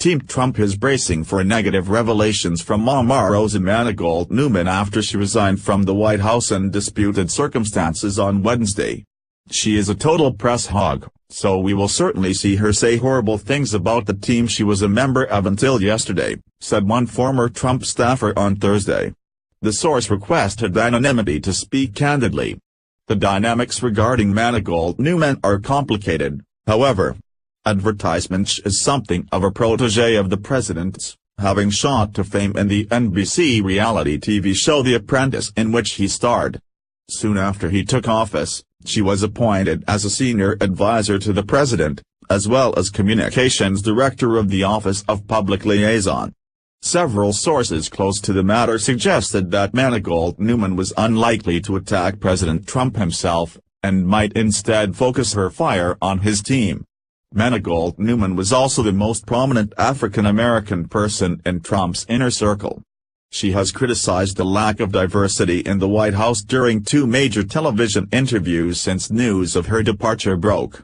Team Trump is bracing for negative revelations from Omarosa Manigault Newman after she resigned from the White House in disputed circumstances on Wednesday. She is a total press hog, so we will certainly see her say horrible things about the team she was a member of until yesterday, said one former Trump staffer on Thursday. The source requested anonymity to speak candidly. The dynamics regarding Manigault Newman are complicated, however. Advertisement is something of a protégé of the president's, having shot to fame in the NBC reality TV show The Apprentice, in which he starred. Soon after he took office, she was appointed as a senior advisor to the president, as well as communications director of the Office of Public Liaison. Several sources close to the matter suggested that Manigault Newman was unlikely to attack President Trump himself, and might instead focus her fire on his team. Manigault Newman was also the most prominent African-American person in Trump's inner circle. She has criticized the lack of diversity in the White House during two major television interviews since news of her departure broke.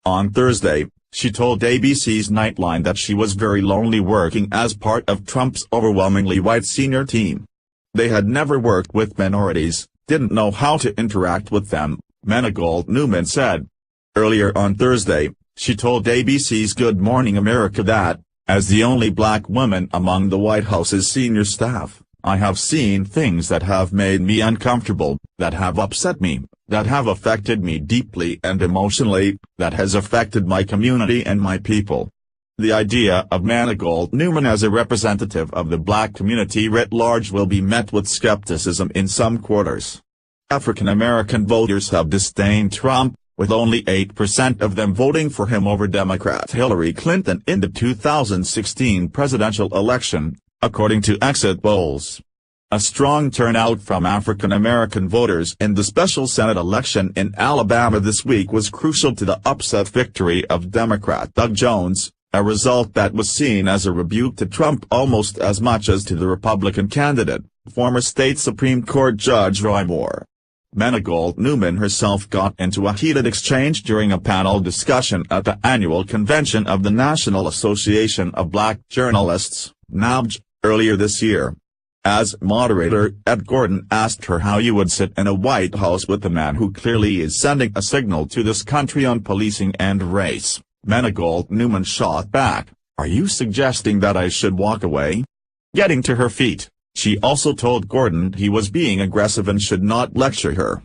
On Thursday, she told ABC's Nightline that she was very lonely working as part of Trump's overwhelmingly white senior team. They had never worked with minorities, didn't know how to interact with them, Manigault Newman said. Earlier on Thursday, she told ABC's Good Morning America that, as the only black woman among the White House's senior staff, I have seen things that have made me uncomfortable, that have upset me, that have affected me deeply and emotionally, that has affected my community and my people. The idea of Manigault Newman as a representative of the black community writ large will be met with skepticism in some quarters. African American voters have disdained Trump, with only 8% of them voting for him over Democrat Hillary Clinton in the 2016 presidential election, according to exit polls. A strong turnout from African American voters in the special Senate election in Alabama this week was crucial to the upset victory of Democrat Doug Jones, a result that was seen as a rebuke to Trump almost as much as to the Republican candidate, former state Supreme Court Judge Roy Moore. Manigault Newman herself got into a heated exchange during a panel discussion at the annual convention of the National Association of Black Journalists, NABJ, earlier this year. As moderator, Ed Gordon asked her how you would sit in a White House with a man who clearly is sending a signal to this country on policing and race. Manigault Newman shot back, "Are you suggesting that I should walk away?" Getting to her feet, she also told Gordon he was being aggressive and should not lecture her.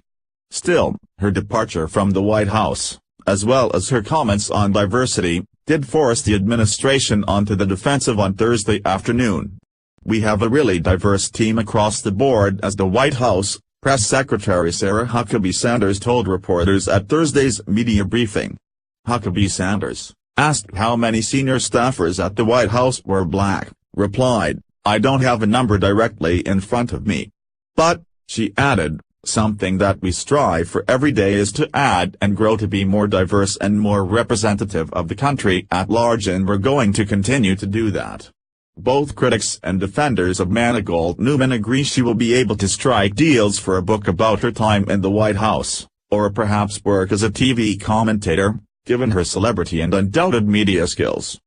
Still, her departure from the White House, as well as her comments on diversity, did force the administration onto the defensive on Thursday afternoon. "We have a really diverse team across the board," as the White House Press Secretary Sarah Huckabee Sanders told reporters at Thursday's media briefing. Huckabee Sanders, asked how many senior staffers at the White House were black, replied, "I don't have a number directly in front of me. But," she added, "something that we strive for every day is to add and grow to be more diverse and more representative of the country at large, and we're going to continue to do that." Both critics and defenders of Manigault Newman agree she will be able to strike deals for a book about her time in the White House, or perhaps work as a TV commentator, given her celebrity and undoubted media skills.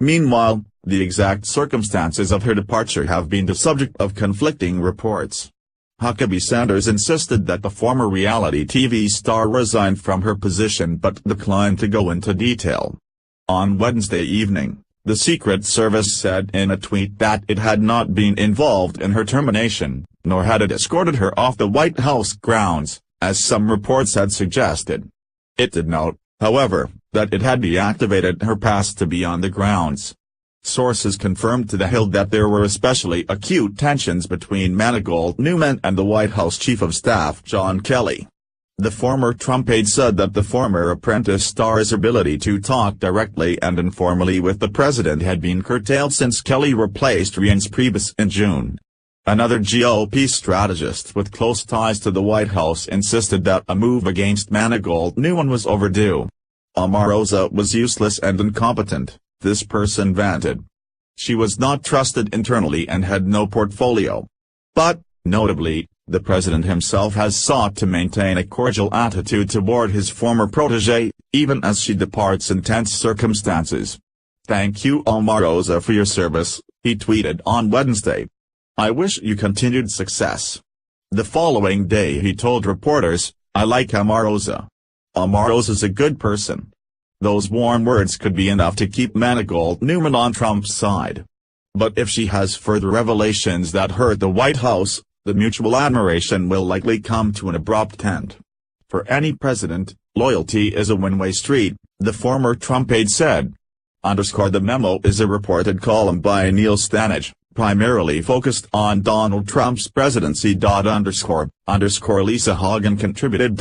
Meanwhile, the exact circumstances of her departure have been the subject of conflicting reports. Huckabee Sanders insisted that the former reality TV star resigned from her position but declined to go into detail. On Wednesday evening, the Secret Service said in a tweet that it had not been involved in her termination, nor had it escorted her off the White House grounds, as some reports had suggested. It did note, however, that it had deactivated her pass to be on the grounds. Sources confirmed to The Hill that there were especially acute tensions between Manigault Newman and the White House Chief of Staff John Kelly. The former Trump aide said that the former Apprentice star's ability to talk directly and informally with the president had been curtailed since Kelly replaced Reince Priebus in June. Another GOP strategist with close ties to the White House insisted that a move against Manigault Newman was overdue. Omarosa was useless and incompetent, this person vented. She was not trusted internally and had no portfolio. But, notably, the president himself has sought to maintain a cordial attitude toward his former protégé, even as she departs in tense circumstances. "Thank you Omarosa for your service," he tweeted on Wednesday. "I wish you continued success." The following day he told reporters, "I like Omarosa. Omarosa's a good person." Those warm words could be enough to keep Manigault Newman on Trump's side. But if she has further revelations that hurt the White House, the mutual admiration will likely come to an abrupt end. "For any president, loyalty is a one-way street," the former Trump aide said. The Memo is a reported column by Neil Stanage, primarily focused on Donald Trump's presidency. Lisa Hagen contributed.